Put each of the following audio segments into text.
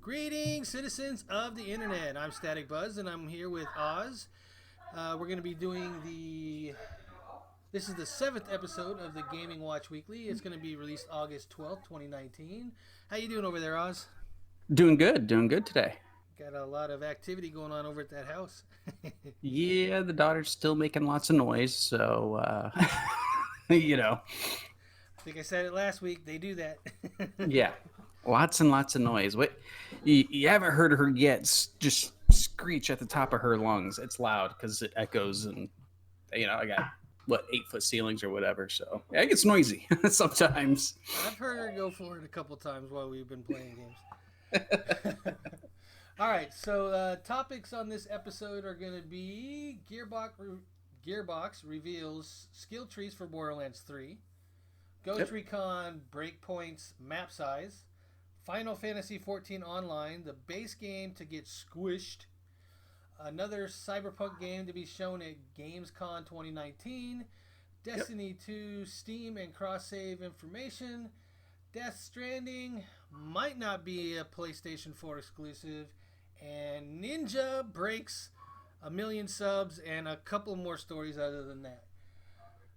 Greetings, citizens of the internet. I'm Static Buzz, and I'm here with Oz. We're going to be doing This is the 7th episode of the Gaming Watch Weekly. It's going to be released August 12th, 2019. How you doing over there, Oz? Doing good today. Got a lot of activity going on over at that house. Yeah, the daughter's still making lots of noise, so you know. I think I said it last week. They do that. Yeah, lots and lots of noise. What you haven't heard her yet? Just screech at the top of her lungs. It's loud because it echoes, and I got 8-foot ceilings or whatever. So yeah, it gets noisy sometimes. I've heard her go for it a couple times while we've been playing games. All right, so topics on this episode are going to be Gearbox reveals skill trees for Borderlands 3, Ghost Recon Breakpoint's map size, Final Fantasy XIV Online, the base game to get squished, another cyberpunk game to be shown at gamescom 2019, Destiny 2 Steam and cross-save information, Death Stranding might not be a PlayStation 4 exclusive, and Ninja breaks 1 million subs, and a couple more stories other than that.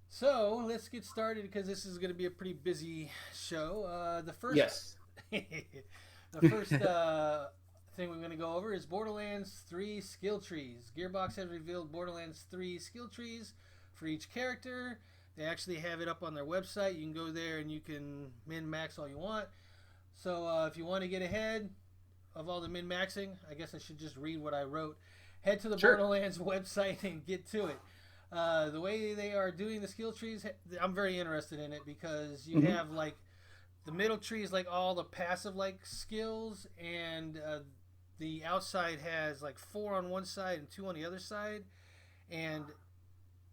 So let's get started because this is going to be a pretty busy show. The first thing we're going to go over is Borderlands 3 skill trees. Gearbox has revealed Borderlands 3 skill trees for each character. They actually have it up on their website. You can go there and you can min-max all you want. So if you want to get ahead of all the min-maxing, I guess I should just read what I wrote. Head to the Borderlands website and get to it. The way they are doing the skill trees, I'm very interested in it because you have like the middle tree is like all the passive like skills, and the outside has like 4 on one side and 2 on the other side. And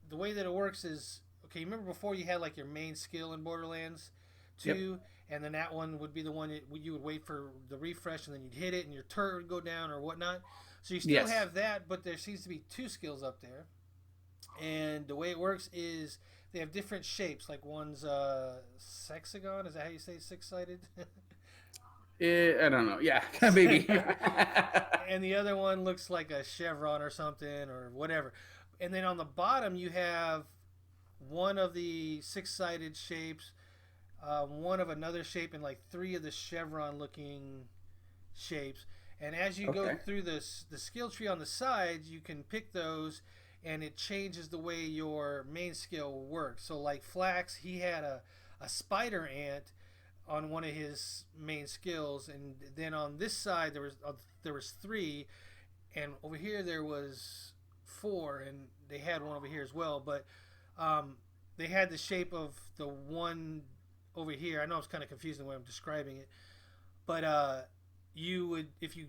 the way that it works is, okay, you remember before you had like your main skill in Borderlands 2, and then that one would be the one that you would wait for the refresh, and then you'd hit it and your turret would go down or whatnot. So you still have that, but there seems to be 2 skills up there. And the way it works is they have different shapes. Like one's sexagon. Is that how you say 6-sided? I don't know. Yeah, maybe. And the other one looks like a chevron or something or whatever. And then on the bottom you have one of the 6-sided shapes, one of another shape, and like 3 of the chevron-looking shapes. And as you go through the skill tree on the sides, you can pick those, and it changes the way your main skill works. So like Flax, he had a spider ant on one of his main skills, and then on this side there was 3, and over here there was 4, and they had one over here as well. But they had the shape of the one over here. I know it's kind of confusing the way I'm describing it, but you would, if you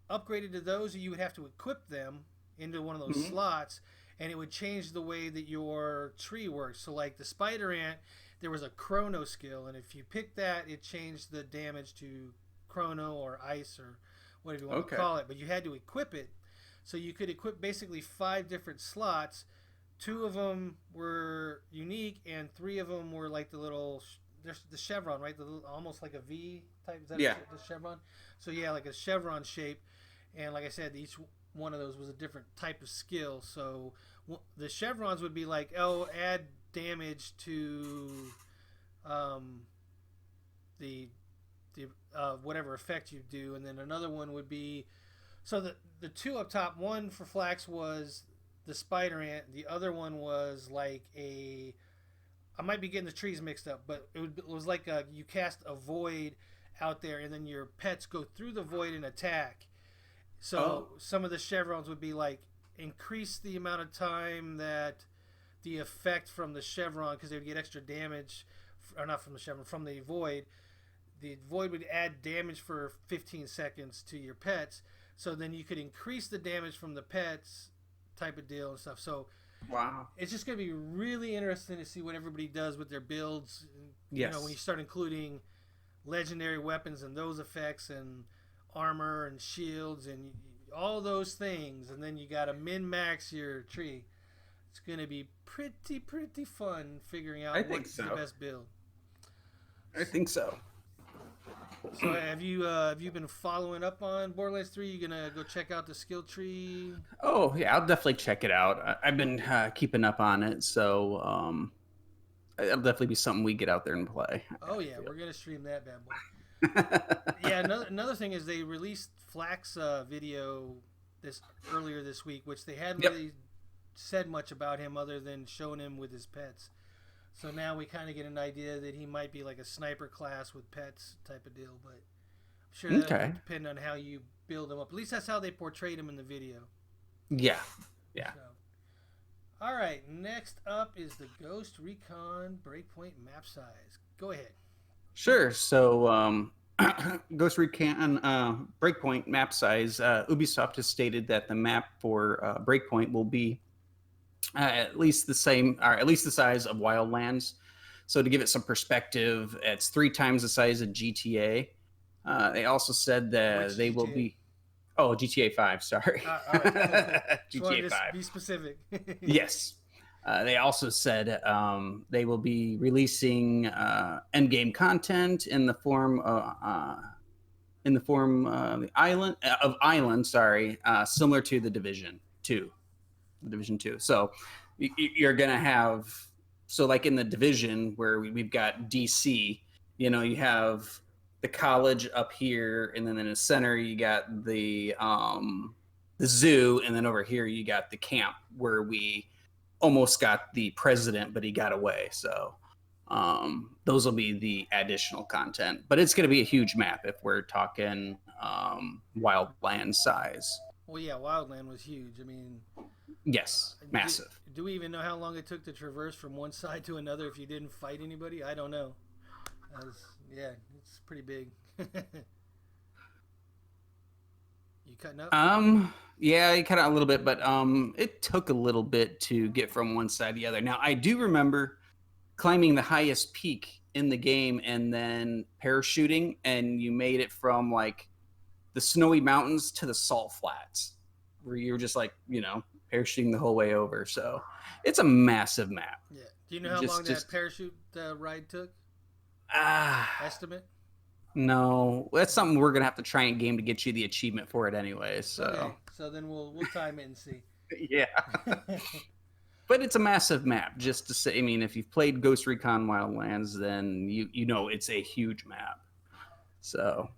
upgraded to those, you would have to equip them into one of those slots, and it would change the way that your tree works. So like the spider ant, there was a chrono skill, and if you picked that, it changed the damage to chrono or ice or whatever you want to call it, but you had to equip it. So you could equip basically 5 different slots. 2 of them were unique, and 3 of them were like the little the chevron, right? The little, almost like a V type. Is that the chevron? So yeah, like a chevron shape. And like I said, each one of those was a different type of skill. So the chevrons would be like, add damage to the whatever effect you do, and then another one would be, so the 2 up top, one for Flax was the spider ant, the other one was like I might be getting the trees mixed up, but it was like you cast a void out there, and then your pets go through the void and attack. So some of the chevrons would be like increase the amount of time that the effect from the chevron, because they would get extra damage, or not from the chevron, from the void. The void would add damage for 15 seconds to your pets, so then you could increase the damage from the pets type of deal and stuff. So wow, it's just going to be really interesting to see what everybody does with their builds. Yes. You know, when you start including legendary weapons and those effects and armor and shields and all those things, and then you got to min max your tree. It's gonna be pretty fun figuring I out think what's the so. best build. I think so. So have you been following up on Borderlands 3? You gonna go check out the skill tree? Oh yeah, I'll definitely check it out. I've been keeping up on it, so it'll definitely be something we get out there and play. Oh yeah, we're gonna stream that bad boy. Yeah, another thing is they released Flack's video this earlier this week, which they hadn't Yep. really said much about him other than showing him with his pets. So now we kind of get an idea that he might be like a sniper class with pets type of deal, but I'm sure that Okay. would depend on how you build him up. At least that's how they portrayed him in the video. Yeah. Yeah. So, all right, next up is the Ghost Recon Breakpoint map size. Go ahead. Sure. So, Ghost Recon Breakpoint map size. Ubisoft has stated that the map for Breakpoint will be at least the same, or at least the size of Wildlands. So, to give it some perspective, it's 3 times the size of GTA. They also said that Which they will GTA? be. Oh, GTA 5. Sorry. All right, just wanted GTA to 5. be specific. Yes. They also said they will be releasing endgame content in the form of island. Sorry, similar to the Division 2. Division 2. So you're gonna have, so like in the Division where we've got DC. You have the college up here, and then in the center you got the zoo, and then over here you got the camp where we almost got the president, but he got away. So those will be the additional content, but it's going to be a huge map if we're talking wildland size. Well, yeah, Wildland was huge. I mean, Yes, massive. do we even know how long it took to traverse from one side to another if you didn't fight anybody? I don't know. Yeah, it's pretty big. You cutting up? Yeah, it cut out a little bit, but it took a little bit to get from one side to the other. Now I do remember climbing the highest peak in the game and then parachuting, and you made it from like the snowy mountains to the salt flats, where you were just like, parachuting the whole way over. So it's a massive map. Yeah. Do you know how long that parachute ride took? Estimate? No, that's something we're gonna have to try and game to get you the achievement for it anyway. So, okay. So then we'll time it and see. Yeah. But it's a massive map. Just to say, I mean, if you've played Ghost Recon Wildlands, then you know it's a huge map. So,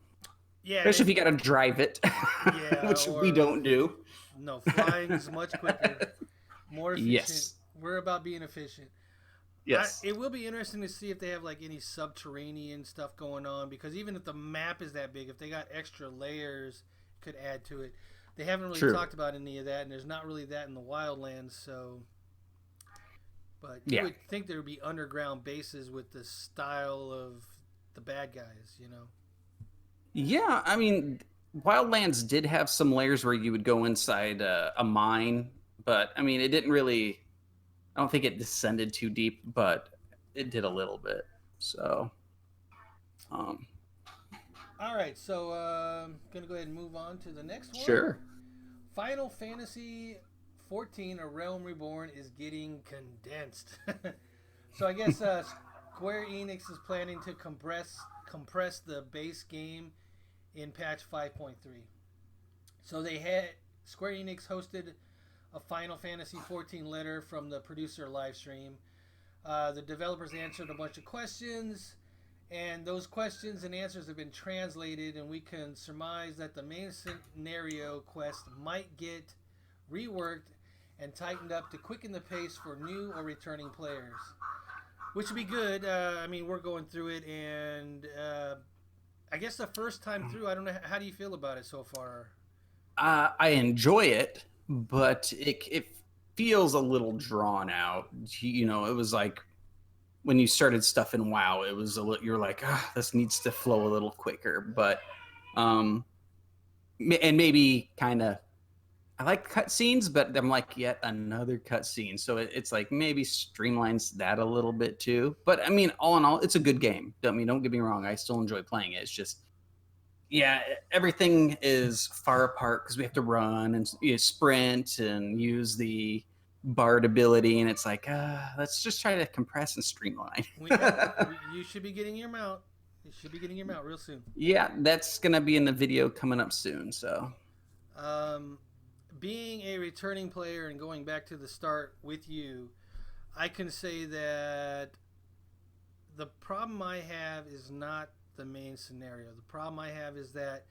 yeah, especially if you got to drive it, yeah, which we don't do. No, flying is much quicker, more efficient. Yes. We're about being efficient. Yes. It will be interesting to see if they have like any subterranean stuff going on, because even if the map is that big, if they got extra layers, could add to it. They haven't really talked about any of that, and there's not really that in the Wildlands. So, but you would think there would be underground bases with the style of the bad guys, Yeah, I mean, Wildlands did have some layers where you would go inside a mine, but I mean, it didn't really. I don't think it descended too deep, but it did a little bit. So, all right. So, I'm gonna go ahead and move on to the next one. Sure. Final Fantasy 14: A Realm Reborn is getting condensed. So I guess Square Enix is planning to compress the base game in patch 5.3. So Square Enix hosted a Final Fantasy 14 letter from the producer live stream. The developers answered a bunch of questions, and those questions and answers have been translated, and we can surmise that the main scenario quest might get reworked and tightened up to quicken the pace for new or returning players, which would be good. I mean, we're going through it, and I guess the first time through, I don't know, how do you feel about it so far? I enjoy it, but it feels a little drawn out. It was like when you started stuff in WoW, it was you're like, this needs to flow a little quicker. But and maybe kind of I like cutscenes, but I'm like, yet another cutscene. So it's like maybe streamlines that a little bit too. But I mean, all in all, it's a good game. Don't get me wrong. I still enjoy playing it. It's just, yeah, everything is far apart because we have to run and sprint and use the Bard ability, and it's like, let's just try to compress and streamline. You should be getting your mount. You should be getting your mount real soon. Yeah, that's gonna be in the video coming up soon. So, Um, Being a returning player and going back to the start with you, I can say that the problem I have is not the main scenario. The problem I have is that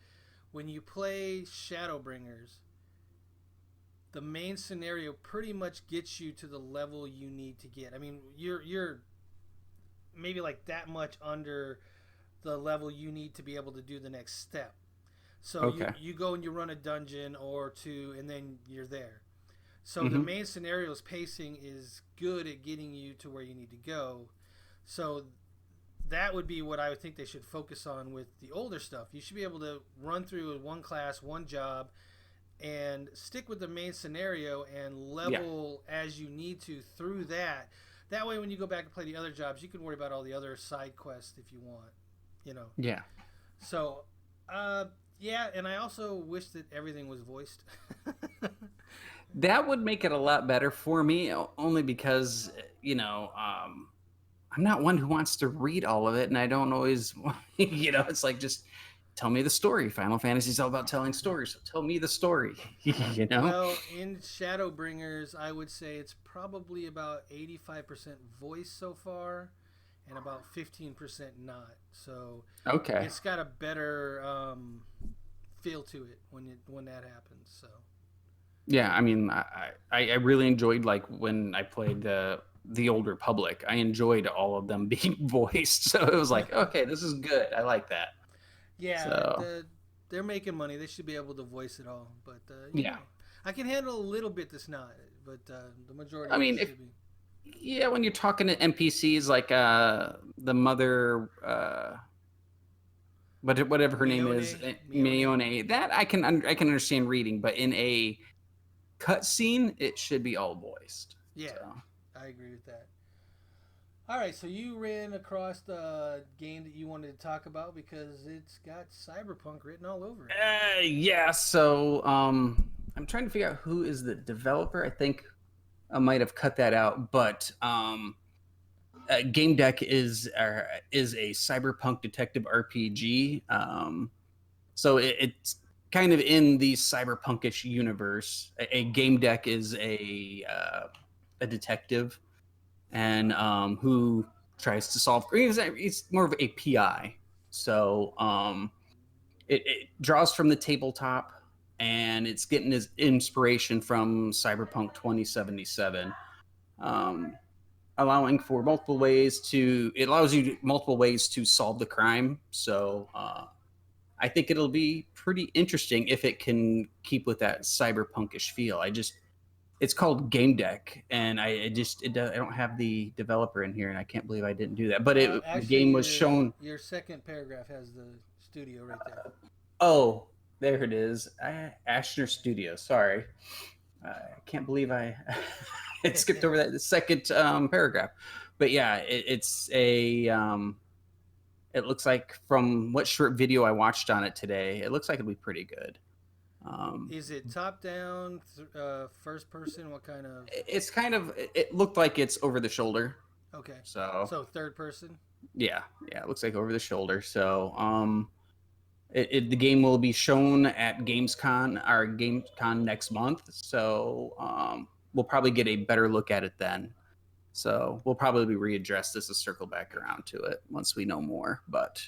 when you play Shadowbringers, the main scenario pretty much gets you to the level you need to get. I mean, you're maybe like that much under the level you need to be able to do the next step. So okay. you go and you run a dungeon or two, and then you're there. So the Mm-hmm. main scenario's pacing is good at getting you to where you need to go. So that would be what I would think they should focus on with the older stuff. You should be able to run through one class, one job, and stick with the main scenario and Yeah. level as you need to through that. That way, when you go back and play the other jobs, you can worry about all the other side quests if you want. You know. Yeah. So, yeah, and I also wish that everything was voiced. That would make it a lot better for me, only because, I'm not one who wants to read all of it, and I don't always, it's like, just tell me the story. Final Fantasy is all about telling stories, so tell me the story, you know? Well, in Shadowbringers, I would say it's probably about 85% voice so far, and about 15% not. So Okay. it's got a better feel to it when that happens. So Yeah, I mean, I really enjoyed, like, when I played the Old Republic. I enjoyed all of them being voiced, so it was like, okay, this is good. I like that. yeah, So, they're making money. They should be able to voice it all. But yeah. I can handle a little bit that's not, but the majority I of it mean, if should be. yeah, when you're talking to NPCs like the mother, whatever her name is, Mione. Mione, that I can understand reading, but in a cutscene, it should be all voiced. Yeah, So, I agree with that. All right, so you ran across the game that you wanted to talk about because it's got cyberpunk written all over it. yeah. So, I'm trying to figure out who is the developer. I think I might have cut that out, but Game Deck is a cyberpunk detective RPG. So it's kind of in the cyberpunkish universe. A game deck is a detective, and who tries to solve. It's more of a PI. So it draws from the tabletop, and it's getting its inspiration from Cyberpunk 2077. Um, allowing for multiple ways to it allows you multiple ways to solve the crime. So I think it'll be pretty interesting if it can keep with that cyberpunkish feel. It's called Game Deck, and I don't have the developer in here, and I can't believe I didn't do that. But the Actually, game was shown. your second paragraph has the studio right there. Oh, there it is. Ashner Studio. Sorry, I can't believe I it skipped over that the second paragraph. But yeah, it's a it looks like from what short video I watched on it today, it looks like it'll be pretty good. Is it top down, first person? What kind of? It's kind of it looked like it's over the shoulder. Okay, So so third person. yeah, it looks like over the shoulder. So the game will be shown at Gamescom next month. So we'll probably get a better look at it then. So we'll probably readdress this and circle back around to it once we know more. But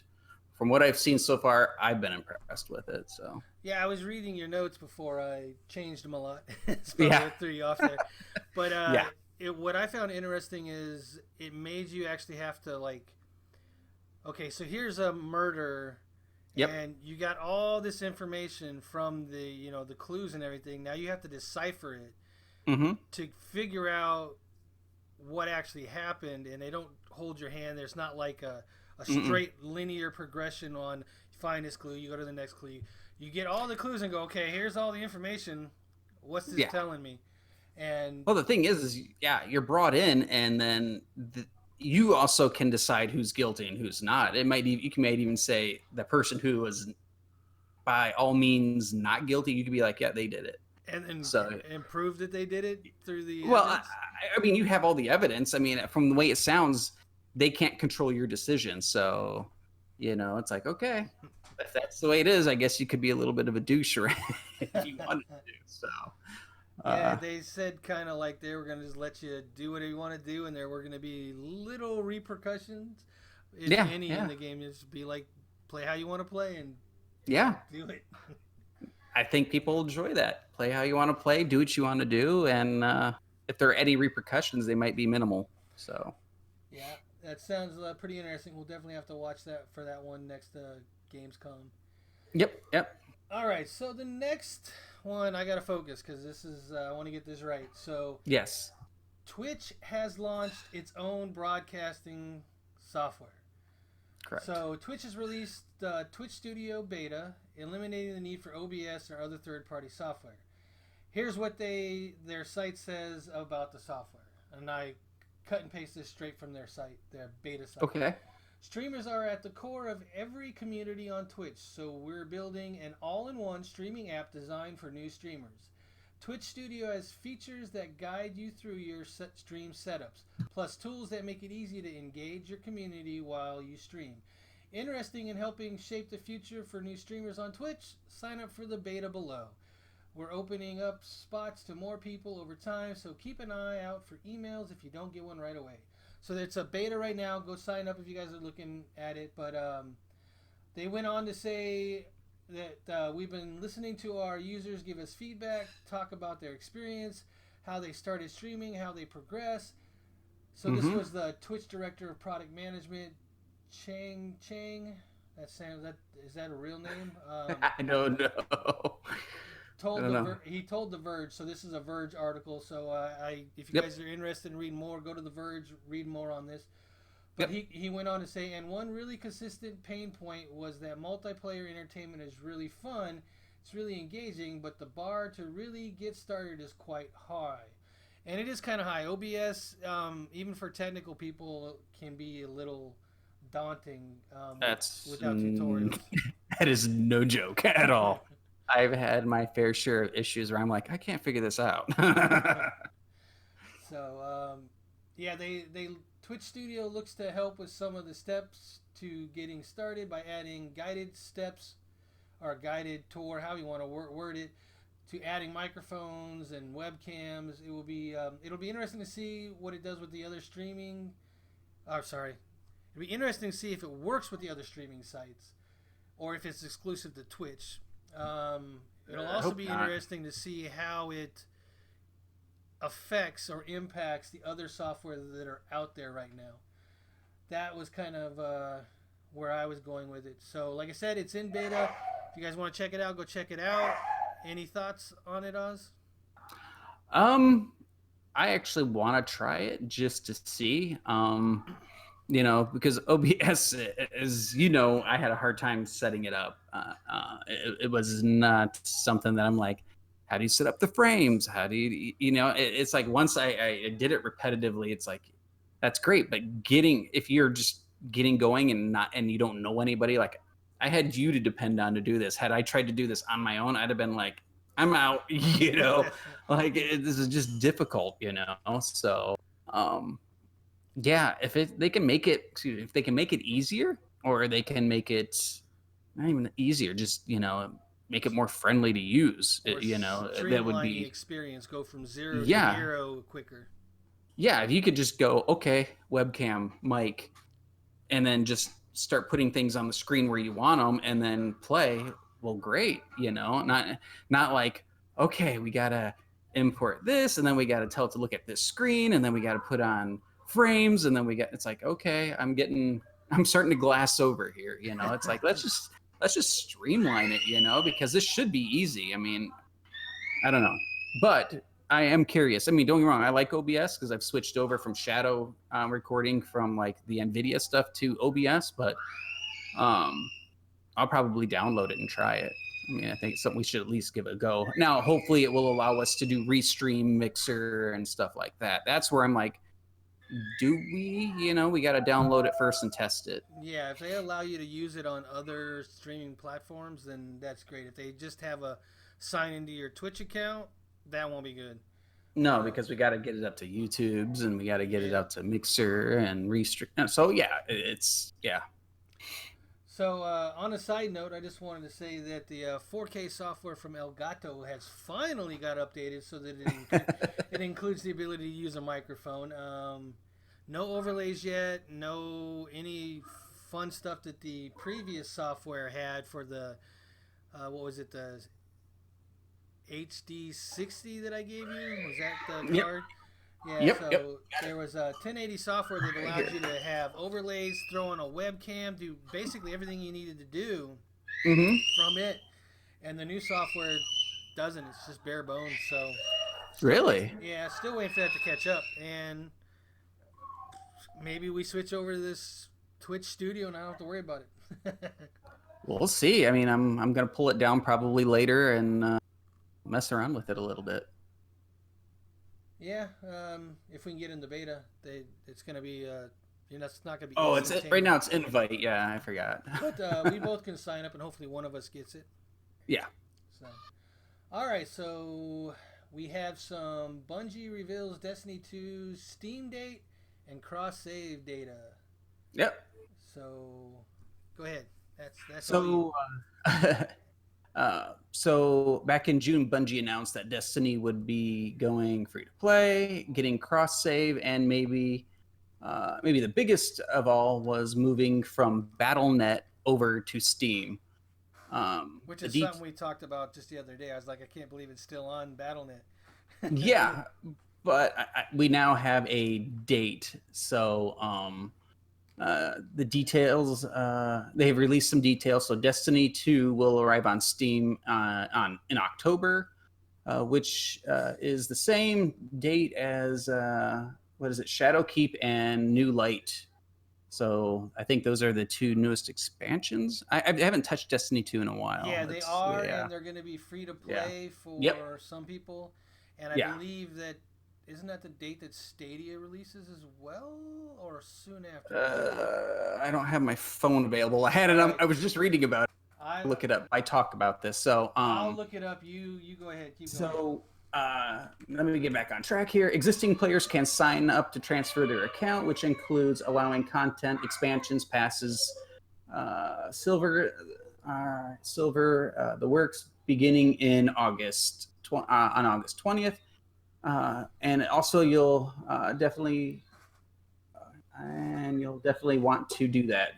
from what I've seen so far, I've been impressed with it. So Yeah, I was reading your notes before I changed them a lot. It's probably yeah, what threw you off there. But yeah, what I found interesting is it made you actually have to like, okay, so here's a murder, yep, and you got all this information from the the clues and everything. Now you have to decipher it mm-hmm, to figure out what actually happened, and they don't hold your hand. There's not like a mm-mm. straight linear progression on find this clue, you go to the next clue. You get all the clues and go, okay, here's all the information. What's this Yeah. telling me? And Well, the thing is yeah, you're brought in, and then you also can decide who's guilty and who's not. It might you might even say the person who was by all means not guilty. You could be like, yeah, they did it. and So, and prove that they did it through the well, evidence. I mean, you have all the evidence. I mean, from the way it sounds, they can't control your decision. So, it's like, okay, if that's the way it is, I guess you could be a little bit of a douche if you wanted to. So, Yeah, they said kind of like they were going to just let you do whatever you want to do, and there were going to be little repercussions, if yeah, any, in yeah, the game. Just be like, play how you want to play and yeah. do it. I think people enjoy that. Play how you want to play, do what you want to do, and if there are any repercussions, they might be minimal. So, Yeah, that sounds pretty interesting. We'll definitely have to watch that for that one next Gamescom. yep. All right, so the next one I gotta focus because this is I want to get this right. So Yes. Twitch has launched its own broadcasting software. Correct. So Twitch has released Twitch Studio Beta, eliminating the need for OBS or other third-party software. Here's what their site says about the software, and I cut and paste this straight from their site, their beta site. Okay. Streamers are at the core of every community on Twitch, so we're building an all-in-one streaming app designed for new streamers. Twitch Studio has features that guide you through your stream setups, plus tools that make it easy to engage your community while you stream. Interesting in helping shape the future for new streamers on Twitch? Sign up for the beta below. We're opening up spots to more people over time, so keep an eye out for emails if you don't get one right away. So it's a beta right now. Go sign up if you guys are looking at it. But they went on to say that we've been listening to our users give us feedback, talk about their experience, how they started streaming, how they progress. So this was the Twitch director of product management, Chang. Is that a real name? I don't know. He told The Verge, so this is a Verge article. So if you guys are interested in reading more, go to The Verge, read more on this. But he went on to say, and one really consistent pain point was that multiplayer entertainment is really fun, it's really engaging, but the bar to really get started is quite high. And it is kind of high. OBS, even for technical people, can be a little daunting without tutorials. That is no joke at all. I've had my fair share of issues where I'm like, I can't figure this out. So, they Twitch Studio looks to help with some of the steps to getting started by adding guided steps or guided tour, how you want to word it, to adding microphones and webcams. It'll be interesting to see what it does with the other streaming. It'll be interesting to see if it works with the other streaming sites, or if it's exclusive to Twitch. It'll also be interesting to see how it affects or impacts the other software that are out there right now. That was kind of where I was going with it. So, like I said, it's in beta. If you guys want to check it out, go check it out. Any thoughts on it, Oz? I actually want to try it just to see. Because OBS, I had a hard time setting it up. It was not something that I'm like, how do you set up the frames? How do you, it's like once I did it repetitively, it's like, that's great. But if you're just getting going and you don't know anybody, like I had you to depend on to do this. Had I tried to do this on my own, I'd have been like, I'm out, like this is just difficult, So, if they can make it easier, or they can make it not even easier, just make it more friendly to use, that would be the experience, go from zero to hero quicker. Yeah, if you could just go, okay, webcam, mic, and then just start putting things on the screen where you want them, and then play. Well, great, not like, okay, we gotta import this, and then we gotta tell it to look at this screen, and then we gotta put on frames, and then it's like, okay, I'm starting to glass over here, it's like, let's just streamline it, because this should be easy. I mean, I don't know, but I am curious. I mean, don't get me wrong, I like OBS because I've switched over from shadow recording from like the NVIDIA stuff to OBS, but I'll probably download it and try it. I mean, I think it's something we should at least give it a go. Now, hopefully, it will allow us to do restream mixer and stuff like that. That's where I'm like, do we? We got to download it first and test it. Yeah, if they allow you to use it on other streaming platforms, then that's great. If they just have a sign into your Twitch account, that won't be good. No, because we got to get it up to YouTube's and we got to get it Yeah. up to Mixer and restream. So yeah, it's yeah. So, on a side note, I just wanted to say that the 4K software from Elgato has finally got updated so that it includes the ability to use a microphone. No overlays yet, no any fun stuff that the previous software had for the, what was it, the HD60 that I gave you? Was that the card? Yeah, Yep. so there was a 1080 software that allowed you to have overlays, throw on a webcam, do basically everything you needed to do Mm-hmm. from it. And the new software doesn't. It's just bare bones. So Really? yeah, still waiting for that to catch up. And maybe we switch over to this Twitch studio and I don't have to worry about it. We'll see. I mean, I'm gonna pull it down probably later and mess around with it a little bit. Yeah, if we can get in the beta, it's going to be, it's not going to be. Oh, it's right now. It's invite. Yeah, I forgot. But we both can sign up, and hopefully one of us gets it. Yeah. So, all right. So we have some Bungie reveals Destiny 2 Steam date and cross save data. Yep. So go ahead. That's so. So back in June, Bungie announced that Destiny would be going free to play, getting cross save, and maybe the biggest of all was moving from BattleNet over to Steam. Which is something we talked about just the other day. I was like, I can't believe it's still on BattleNet. Yeah, but we now have a date. So the details, they have released some details. So Destiny 2 will arrive on Steam in October, which is the same date as what is it, Shadowkeep and New Light. So I think those are the two newest expansions. I haven't touched Destiny 2 in a while. Yeah, they are, and they're going to be free to play for some people. And I believe that isn't that the date that Stadia releases as well, or soon after? I don't have my phone available. I had it. I was just reading about it. I'll look it up. I talk about this. So I'll look it up. You go ahead. Keep going. So let me get back on track here. Existing players can sign up to transfer their account, which includes allowing content, expansions, passes, silver, the works beginning in August on August 20th. And also you'll definitely want to do that.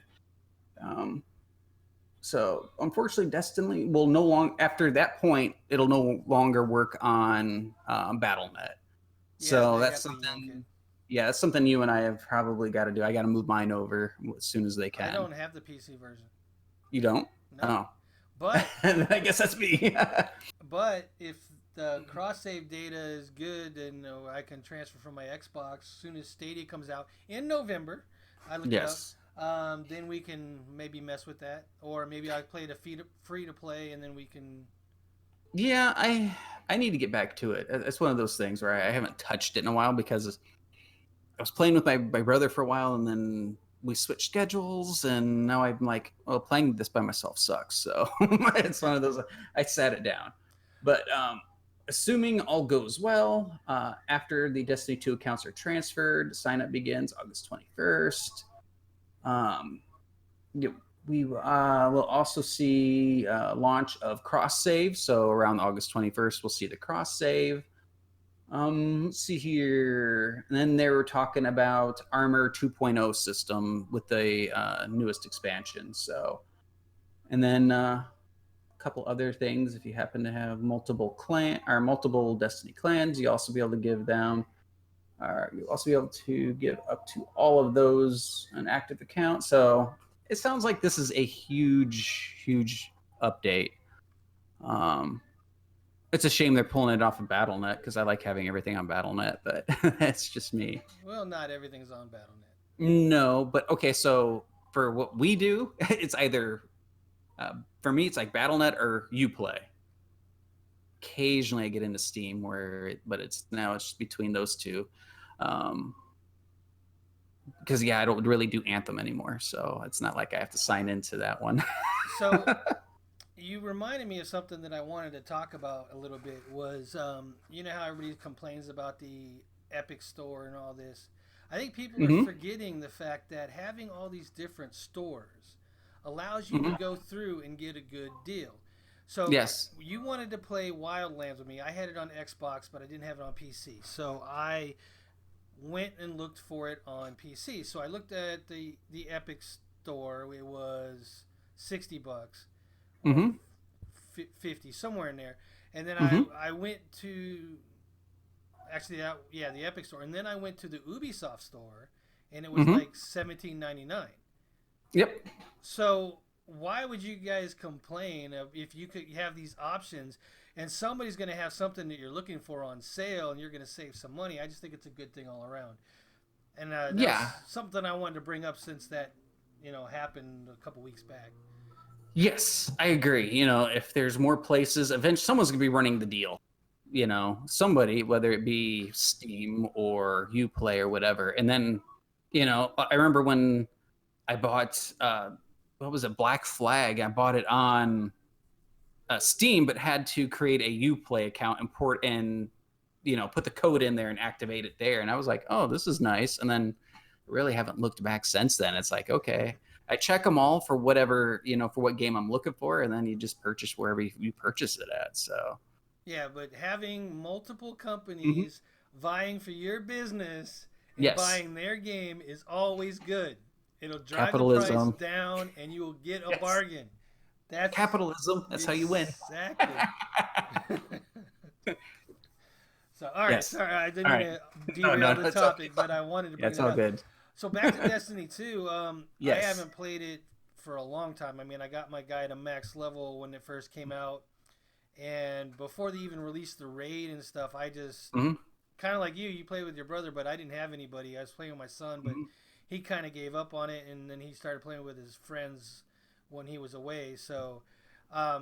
So unfortunately, Destiny will no longer, after that point, it'll no longer work on BattleNet. Yeah, so that's something. Yeah, that's something you and I have probably got to do. I got to move mine over as soon as they can. I don't have the PC version. You don't? No. Oh. But I guess that's me. But if the cross save data is good, and I can transfer from my Xbox as soon as Stadia comes out in November. I look it up. Then we can maybe mess with that, or maybe I play the free to play, and then we can. Yeah, I need to get back to it. It's one of those things where I haven't touched it in a while because I was playing with my brother for a while, and then we switched schedules, and now I'm like, well, playing this by myself sucks. So it's one of those. I sat it down, but assuming all goes well, after the Destiny 2 accounts are transferred, sign up begins August 21st. We will also see launch of cross save. So around August 21st, we'll see the cross save. Let's see here. And then they were talking about Armor 2.0 system with the newest expansion. So, and then couple other things. If you happen to have multiple Destiny clans, you also be able to give them. You'll also be able to give up to all of those an active account. So it sounds like this is a huge update. It's a shame they're pulling it off of BattleNet because I like having everything on BattleNet, but that's just me. Well, not everything's on BattleNet. No, but okay. So for what we do, it's either For me, it's like BattleNet or Uplay. Occasionally, I get into Steam, but it's between those two. Because I don't really do Anthem anymore, so it's not like I have to sign into that one. So you reminded me of something that I wanted to talk about a little bit. Was you know how everybody complains about the Epic Store and all this? I think people are Hmm. forgetting the fact that having all these different stores allows you to Hmm. go through and get a good deal. So Yes. you wanted to play Wildlands with me. I had it on Xbox, but I didn't have it on PC. So I went and looked for it on PC. So I looked at the Epic Store. It was $60 or Hmm. 50, somewhere in there. And then I Hmm. I went to actually yeah, the Epic Store, and then I went to the Ubisoft store, and it was Hmm. like 17.99. Yep. So why would you guys complain if you could have these options and somebody's going to have something that you're looking for on sale and you're going to save some money? I just think it's a good thing all around. And that Yeah. was something I wanted to bring up since that happened a couple weeks back. Yes, I agree. If there's more places, eventually someone's gonna be running the deal. Somebody, whether it be Steam or Uplay or whatever. And then, I remember when I bought what was it, Black Flag. I bought it on Steam, but had to create a Uplay account and port in, put the code in there and activate it there. And I was like, oh, this is nice. And then really haven't looked back since then. It's like, okay, I check them all for whatever, for what game I'm looking for, and then you just purchase wherever you purchase it at. So, Yeah, but having multiple mhm. companies vying for your business and Yes, buying their game is always good. It'll drive the price capitalism. down and you will get a Yes, bargain. That's capitalism. That's how you win. exactly. So, all right, Yes. sorry, I didn't All mean right. to No, derail no, the no, it's all, topic, but I wanted to yeah, bring it's that all up. good. So, back to Destiny 2, I Yes. haven't played it for a long time. I mean, I got my guy to max level when it first came out, and before they even released the raid and stuff, I just Hmm. kind of like you play with your brother, but I didn't have anybody. I was playing with my son, but Hmm. he kind of gave up on it, and then he started playing with his friends when he was away. So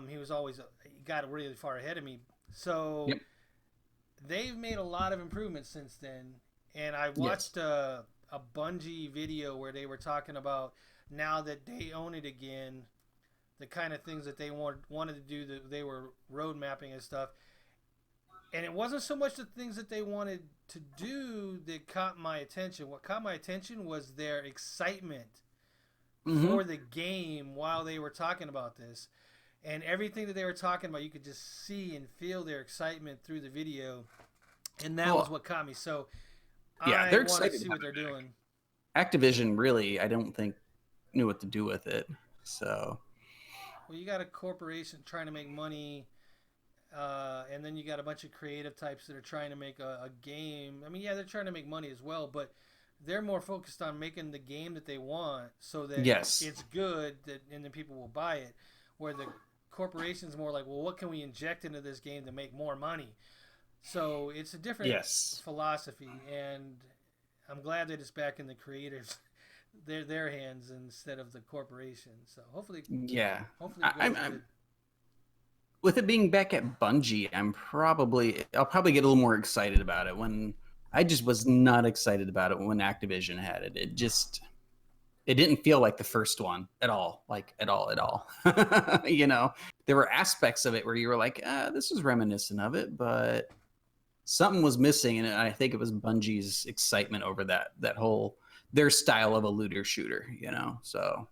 he was always he got really far ahead of me. So Yep. they've made a lot of improvements since then, and I Yes. watched a Bungie video where they were talking about now that they own it again, the kind of things that they wanted to do that they were road mapping and stuff. And it wasn't so much the things that they wanted to do that caught my attention. What caught my attention was their excitement Hmm. for the game while they were talking about this. And everything that they were talking about, you could just see and feel their excitement through the video. And that was Well, what caught me. So yeah, I they're want to excited see about what they're doing. it. Activision really, I don't think, knew what to do with it. So, Well, you got a corporation trying to make money, and then you got a bunch of creative types that are trying to make a game. I mean, yeah, they're trying to make money as well, but they're more focused on making the game that they want so that yes. it's good and then people will buy it. Where the corporation's more like, well, what can we inject into this game to make more money? So it's a different Yes. philosophy, and I'm glad that it's back in the creators, their hands instead of the corporation. So Yeah. hopefully I, it I'm, goes I'm good. with it being back at Bungie, I'll probably get a little more excited about it when I just was not excited about it when Activision had it. It didn't feel like the first one at all, like at all, at all. There were aspects of it where you were like, this is reminiscent of it, but something was missing, and I think it was Bungie's excitement over that whole their style of a looter shooter. So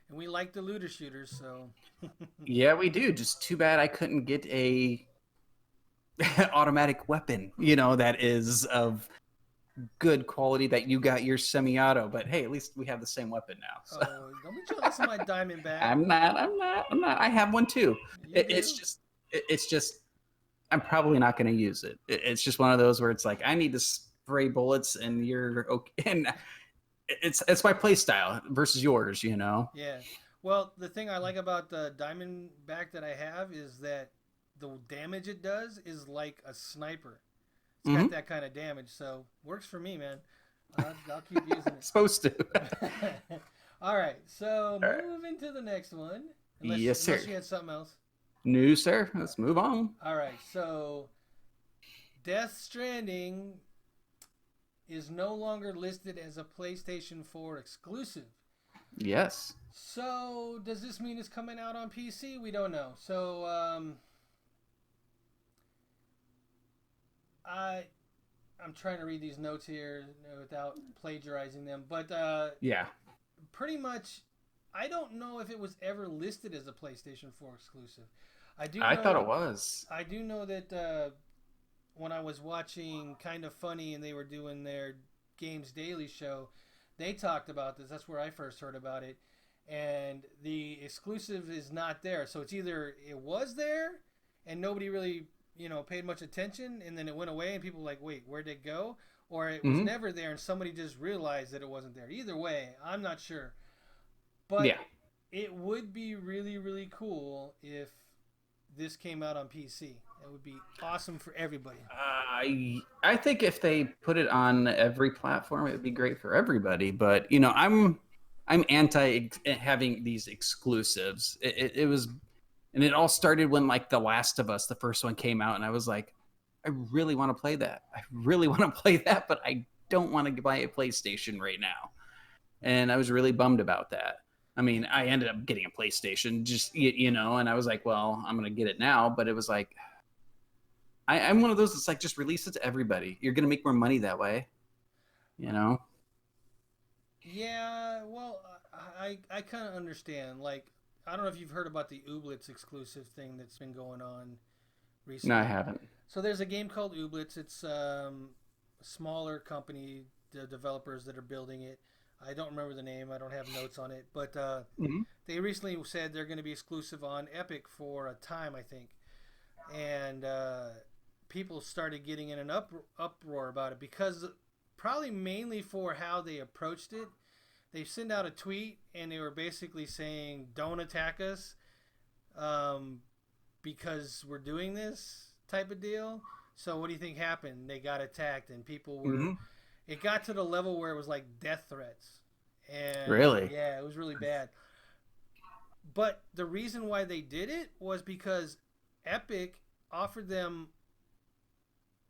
And we like the looter shooters, so yeah, we do. Just too bad I couldn't get a automatic weapon, that is of good quality that you got your semi-auto. But hey, at least we have the same weapon now. So oh, don't be jealous of my diamond back. I'm not. I have one too. You It, it's do? just, it's just, I'm probably not going to use it. It's just one of those where it's like I need to spray bullets, and you're okay. And it's my play style versus yours. Yeah. Well, the thing I like about the diamond back that I have is that the damage it does is like a sniper. It's got Mm-hmm. that kind of damage, so works for me, man. I'll keep using Supposed to. it. All right, so All right. moving to the next one. Yes, sir. Unless you had something else. No, sir. Let's move on. All right, so Death Stranding is no longer listed as a PlayStation 4 exclusive. Yes. So does this mean it's coming out on PC? We don't know. So I'm trying to read these notes here without plagiarizing them, but Yeah. pretty much, I don't know if it was ever listed as a PlayStation 4 exclusive. I thought it was. I do know that when I was watching Kind of Funny and they were doing their Games Daily show, they talked about this. That's where I first heard about it. And the exclusive is not there. So it's either it was there and nobody really, paid much attention, and then it went away and people were like, wait, where'd it go? Or it was never there and somebody just realized that it wasn't there. Either way, I'm not sure. But Yeah. it would be really, really cool if this came out on PC. It would be awesome for everybody. I think if they put it on every platform, it would be great for everybody. But I'm anti having these exclusives. It was, and it all started when like The Last of Us, the first one came out, and I was like, I really want to play that. I really want to play that, but I don't want to buy a PlayStation right now. And I was really bummed about that. I mean, I ended up getting a PlayStation, just and I was like, well, I'm gonna get it now. But it was like, I'm one of those that's like, just release it to everybody. You're gonna make more money that way, you know. Yeah, well, I kind of understand. Like, I don't know if you've heard about the Ooblets exclusive thing that's been going on No, I recently. haven't. So there's a game called Ooblets. It's a smaller company, the developers that are building it. I don't remember the name. I don't have notes on it, but Mm-hmm. they recently said they're going to be exclusive on Epic for a time, I think, and people started getting in an uproar about it because probably mainly for how they approached it. They sent out a tweet and they were basically saying, "Don't attack us, um, because we're doing this," type of deal. So what do you think happened? They got attacked and people were. Mm-hmm. It got to the level where it was like death threats, and Really? yeah, it was really bad. But the reason why they did it was because Epic offered them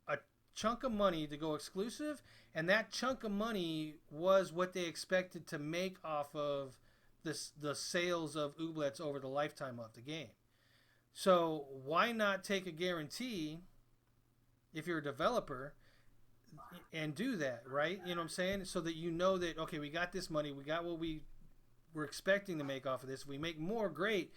a chunk of money to go exclusive, and that chunk of money was what they expected to make off of the sales of Ooblets over the lifetime of the game. So why not take a guarantee if you're a developer and do that, right? You know what I'm saying? So that you know that, okay, we got this money, we got what we were expecting to make off of this. If we make more, great.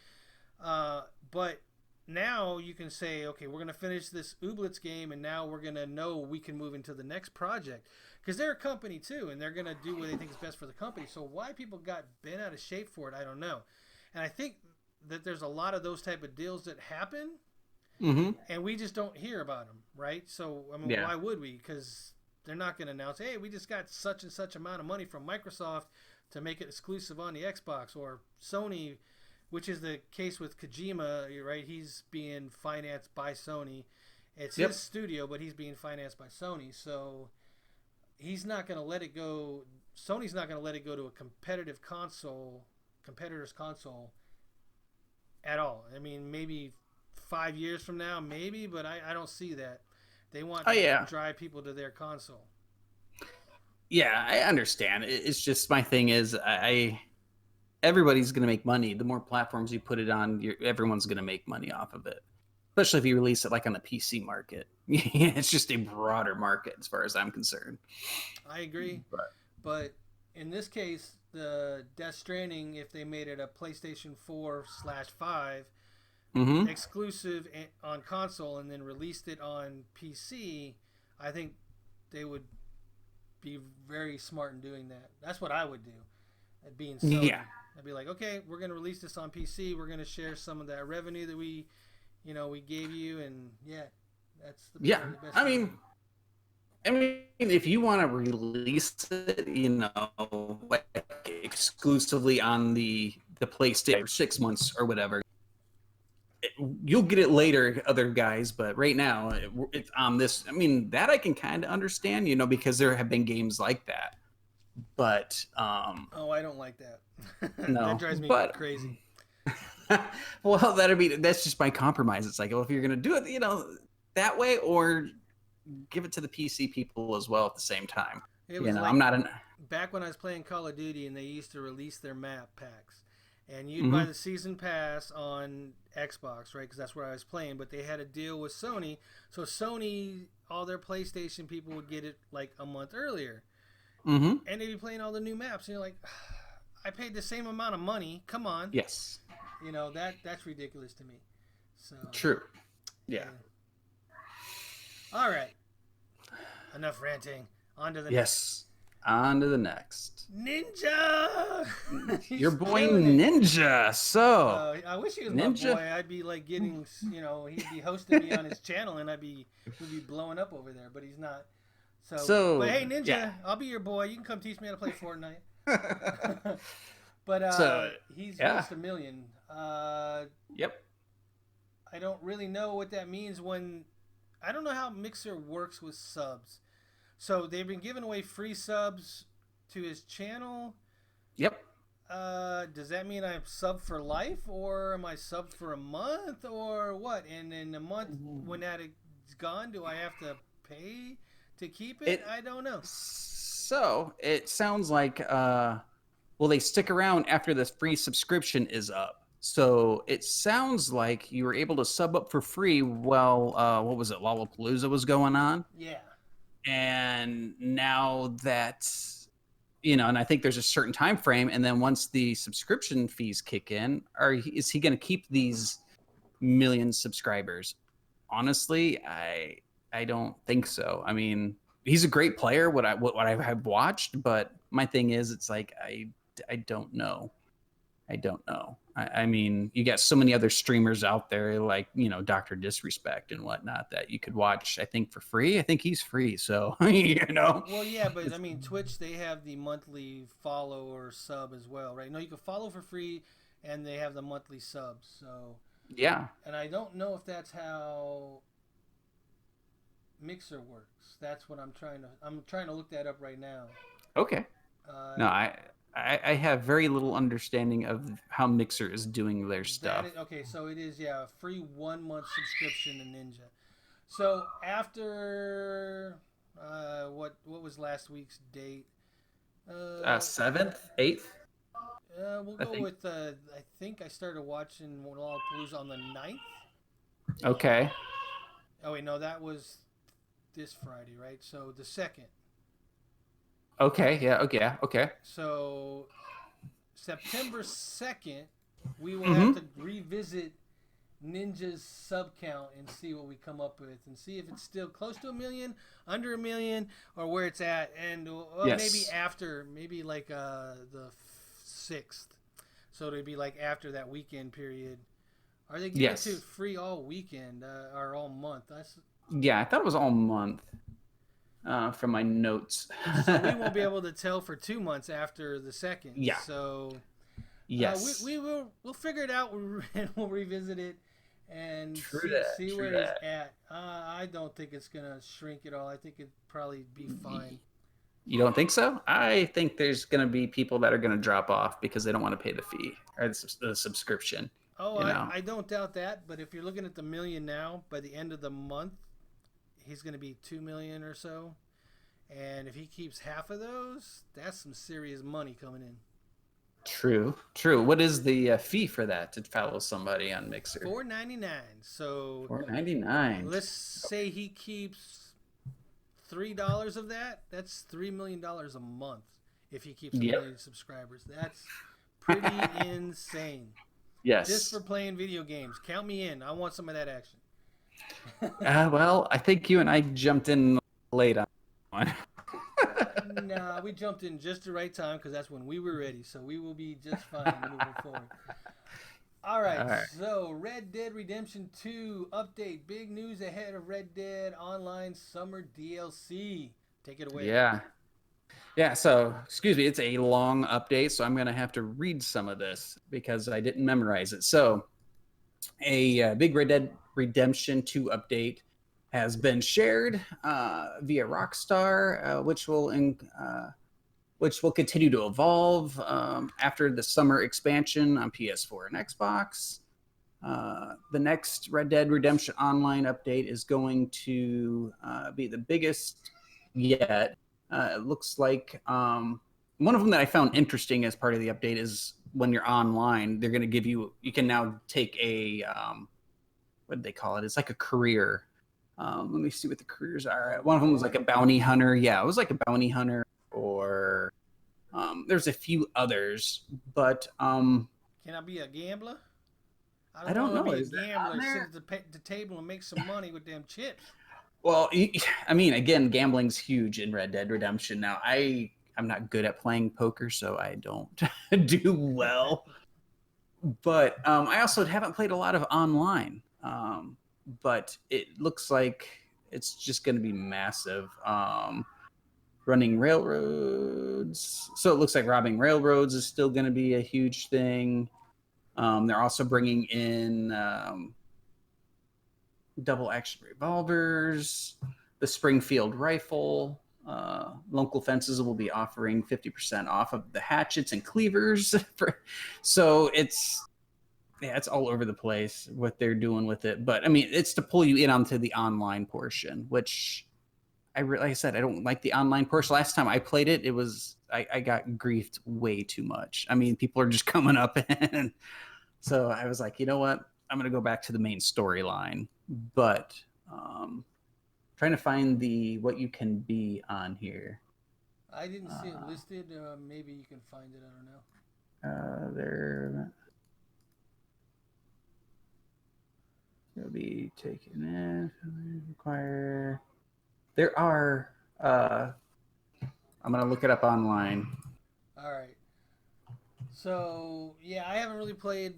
But now you can say, okay, we're going to finish this Ooblets game, and now we're going to know we can move into the next project. Because they're a company too, and they're going to do what they think is best for the company. So why people got bent out of shape for it, I don't know. And I think that there's a lot of those type of deals that happen, Mm-hmm. and we just don't hear about them, right? So, I mean, Yeah. why would we? Because they're not going to announce, hey, we just got such and such amount of money from Microsoft to make it exclusive on the Xbox, or Sony, which is the case with Kojima, right? He's being financed by Sony. It's Yep. his studio, but he's being financed by Sony, so he's not going to let it go. Sony's not going to let it go to a competitor's console at all. I mean, maybe 5 years from now, maybe, but I don't see that. They want Oh to yeah. drive people to their console. Yeah, I understand. It's just my thing is I everybody's going to make money. The more platforms you put it on, everyone's going to make money off of it. Especially if you release it like on the PC market. It's just a broader market as far as I'm concerned. I agree, But but in this case, the Death Stranding, if they made it a PlayStation 4/5 mm-hmm. exclusive on console and then released it on PC, I think they would be very smart in doing that. That's what I would do. Being Sony, Yeah. I'd be like, okay, we're going to release this on PC. We're going to share some of that revenue that we gave you, and yeah, that's Yeah. probably the best I thing to mean, do. if you want to release it, like exclusively on the PlayStation for 6 months or whatever, you'll get it later, other guys. But right now, it's on this. I mean, that I can kind of understand, because there have been games like that. But Oh, I don't like that. That no, drives me but crazy. Well, that's just my compromise. It's like, well, if you're gonna do it, that way, or give it to the PC people as well at the same time. It was I'm like not an. back when I was playing Call of Duty and they used to release their map packs. And you'd buy Mhm. the season pass on Xbox, right? Because that's where I was playing. But they had a deal with Sony. So Sony, all their PlayStation people would get it like a month earlier. Mhm. And they'd be playing all the new maps. And you're like, I paid the same amount of money. Come on. Yes. That's ridiculous to me. So, True. yeah. Yeah. All right. Enough ranting. On to the Yes. On to the next. Ninja. Your He's boy killing it. Ninja. So, I wish he was Ninja. my boy. I'd be like getting, he'd be hosting me on his channel, and we'd be blowing up over there. But he's not. But hey, Ninja, yeah. I'll be your boy. You can come teach me how to play Fortnite. But So, he's yeah. reached 1 million. Yep. I don't really know what that means I don't know how Mixer works with subs. So they've been giving away free subs to his channel. Yep. Does that mean I'm sub for life, or am I sub for a month, or what? And in a month, when that is gone, do I have to pay to keep it? I don't know. So it sounds like, they stick around after the free subscription is up. So it sounds like you were able to sub up for free while, what was it, Lollapalooza was going on? Yeah. And now that, and I think there's a certain time frame, and then once the subscription fees kick in, is he going to keep these million subscribers? Honestly, I don't think so. I mean, he's a great player, what I have watched, but my thing is, it's like I don't know. I don't know. I mean, you got so many other streamers out there like, Dr. Disrespect and whatnot that you could watch, I think, for free. I think he's free. So, Well, yeah, but I mean, Twitch, they have the monthly follow or sub as well, right? No, you can follow for free and they have the monthly subs. So, yeah. And I don't know if that's how Mixer works. That's what I'm trying to look that up right now. Okay. No, I have very little understanding of how Mixer is doing their stuff. Okay, so it is, a free 1 month subscription to Ninja. So after what was last week's date? 7th, 8th. We'll go with I think I started watching Lollapalooza on the 9th. Okay. Oh wait, no, that was this Friday, right? So the 2nd. Okay, yeah, okay, okay. So September 2nd, we will have to revisit Ninja's sub count and see what we come up with, and see if it's still close to 1 million, under 1 million, or where it's at, and maybe like the 6th. So it'd be like after that weekend period. Are they giving it to free all weekend or all month? Yeah, I thought it was all month. From my notes. So we won't be able to tell for 2 months after the 2nd. Yeah. So yes, we'll figure it out and we'll revisit it and see where it's at. I don't think it's gonna shrink at all. I think it'd probably be fine. You don't think so? I think there's gonna be people that are gonna drop off because they don't want to pay the fee or the subscription. Oh, I don't doubt that. But if you're looking at the million now, by the end of the month, he's going to be 2 million or so, and if he keeps half of those, that's some serious money coming in. True. What is the fee for that to follow somebody on Mixer? $4.99. So $4.99. let's say he keeps $3 of that. That's $3 million a month if he keeps 1 million subscribers. That's pretty insane. Yes. Just for playing video games. Count me in. I want some of that action. Well, I think you and I jumped in late on one. Nah, we jumped in just the right time because that's when we were ready. So we will be just fine moving forward. All right. So Red Dead Redemption 2 update. Big news ahead of Red Dead Online Summer DLC. Take it away. Yeah, so, excuse me, it's a long update, so I'm going to have to read some of this because I didn't memorize it. So, a big Red Dead Redemption 2 update has been shared via Rockstar, which will which will continue to evolve after the summer expansion on PS4 and Xbox. The next Red Dead Redemption Online update is going to be the biggest yet. It looks like one of them that I found interesting as part of the update is when you're online, they're going to give you can now take a, what did they call it? It's like a career. Let me see what the careers are. One of them was like a bounty hunter. Yeah, it was like a bounty hunter, or there's a few others, but Can I be a gambler? I don't know. Be a Is that on gambler, there? sit at the table and make some money with them chips. Well, I mean, again, gambling's huge in Red Dead Redemption. Now, I'm not good at playing poker, so I don't do well. But I also haven't played a lot of online. But it looks like it's just going to be massive. Running railroads. So it looks like robbing railroads is still going to be a huge thing. They're also bringing in double action revolvers, the Springfield rifle. Local fences will be offering 50% off of the hatchets and cleavers. So it's all over the place what they're doing with it. But I mean, it's to pull you in onto the online portion, which like I said, I don't like the online portion. Last time I played it, I got griefed way too much. I mean, people are just coming up and so I was like, you know what? I'm going to go back to the main storyline. But trying to find what you can be on here. I didn't see it listed. Maybe you can find it. I don't know. There. It'll be taken in. Require. There are. I'm going to look it up online. All right. So yeah, I haven't really played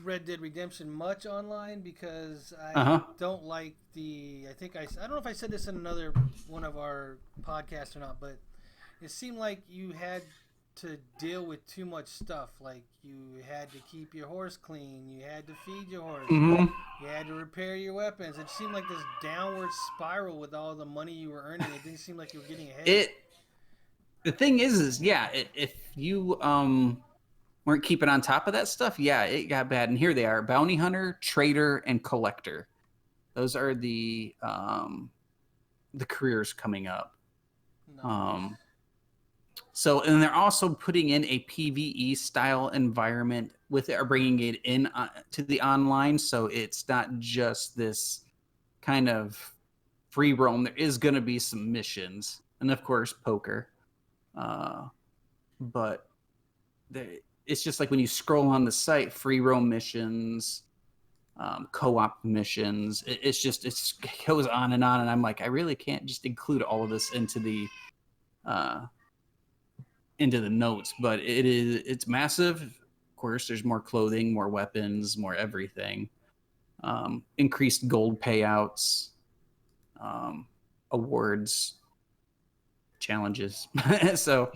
Red Dead Redemption much online because I don't like the. I don't know if I said this in another one of our podcasts or not, but it seemed like you had to deal with too much stuff. Like you had to keep your horse clean, you had to feed your horse, you had to repair your weapons. It seemed like this downward spiral with all the money you were earning. It didn't seem like you were getting ahead. The thing is yeah, if you weren't keeping on top of that stuff, yeah, it got bad. And here they are: bounty hunter, trader, and collector. Those are the careers coming up. Nice. So, and they're also putting in a PvE style environment with it, or bringing it in to the online. So it's not just this kind of free roam. There is going to be some missions, and of course, poker. But it's just like when you scroll on the site, free roam missions, co-op missions. It goes on, and I'm like, I really can't just include all of this into the notes, but it's massive. Of course, there's more clothing, more weapons, more everything. Increased gold payouts, awards, challenges. So,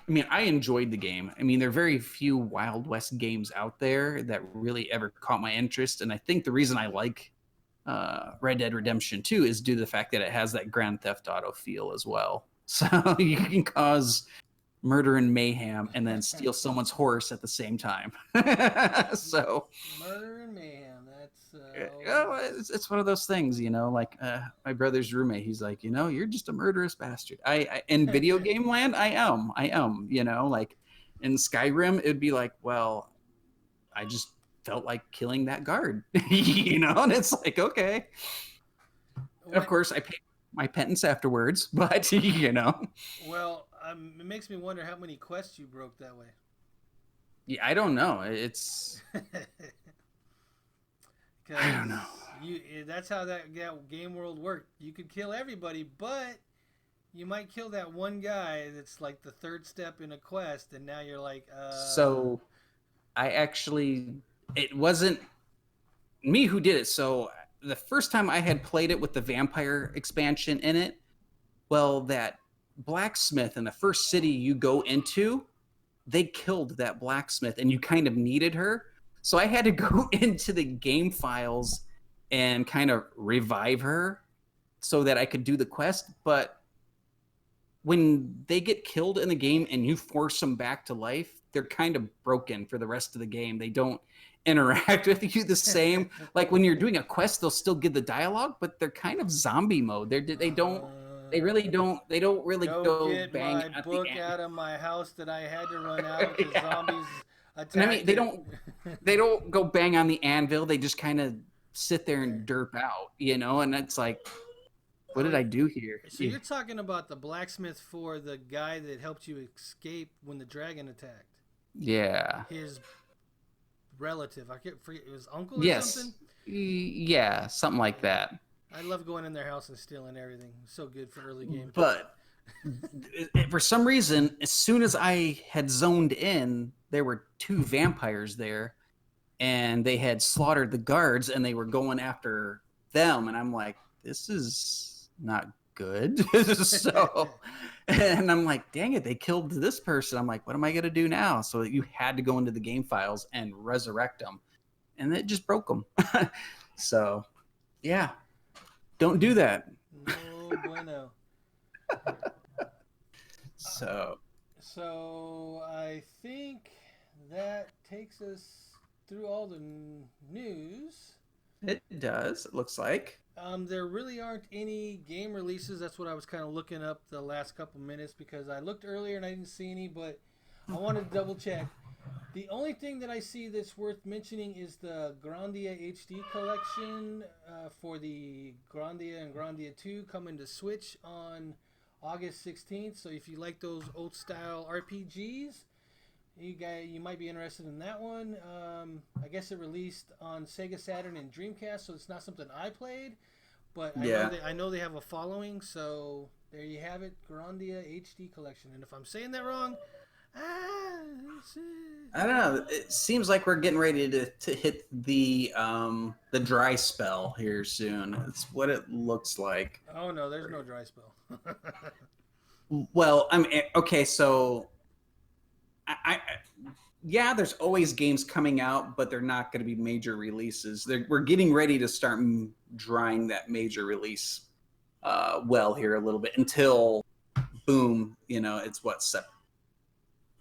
I mean, I enjoyed the game. I mean, there are very few Wild West games out there that really ever caught my interest, and I think the reason I like Red Dead Redemption 2 is due to the fact that it has that Grand Theft Auto feel as well. So you can cause murder and mayhem and then steal someone's horse at the same time. So murder and mayhem, it's one of those things, like my brother's roommate, he's like, you're just a murderous bastard. I in video game land, I am, like in Skyrim, it'd be like, well, I just felt like killing that guard, and it's like, okay. Of course, I pay my penance afterwards, but Well, it makes me wonder how many quests you broke that way. Yeah, I don't know. It's I don't know. That's how that game world worked. You could kill everybody, but you might kill that one guy that's like the third step in a quest, and now you're like, So, it wasn't me who did it. So the first time I had played it with the vampire expansion in it, well, that blacksmith in the first city you go into, they killed that blacksmith and you kind of needed her. So I had to go into the game files and kind of revive her so that I could do the quest. But when they get killed in the game and you force them back to life, they're kind of broken for the rest of the game. They don't interact with you the same. Like when you're doing a quest, they'll still give the dialogue, but they're kind of zombie mode. They don't really go get bang my at book the end. out of my house that I had to run out because zombies attacked And I mean, it. they don't go bang on the anvil. They just kind of sit there and derp out, and it's like, what did I do here? So you're talking about the blacksmith for the guy that helped you escape when the dragon attacked. Yeah. His relative. I can't forget. It was uncle or Yes. something? Yeah, something like that. I love going in their house and stealing everything. So good for early game. But for some reason, as soon as I had zoned in, there were 2 vampires there, and they had slaughtered the guards, and they were going after them. And I'm like, this is not good. So, and I'm like, dang it, they killed this person. I'm like, what am I going to do now? So you had to go into the game files and resurrect them. And it just broke them. So, yeah. Don't do that. No bueno. So I think that takes us through all the news. It does. It looks like. There really aren't any game releases. That's what I was kind of looking up the last couple minutes because I looked earlier and I didn't see any, but I wanted to double check. The only thing that I see that's worth mentioning is the Grandia HD collection for the Grandia and Grandia 2 coming to Switch on August 16th. So if you like those old style RPGs, you might be interested in that one. I guess it released on Sega Saturn and Dreamcast, so it's not something I played, but I know they have a following. So there you have it, Grandia HD collection. And if I'm saying that wrong, I don't know. It seems like we're getting ready to hit the dry spell here soon. It's what it looks like. Oh no, there's no dry spell. Well, I mean, okay, so yeah, there's always games coming out, but they're not going to be major releases. We're getting ready to start drying that major release well here a little bit until boom, it's what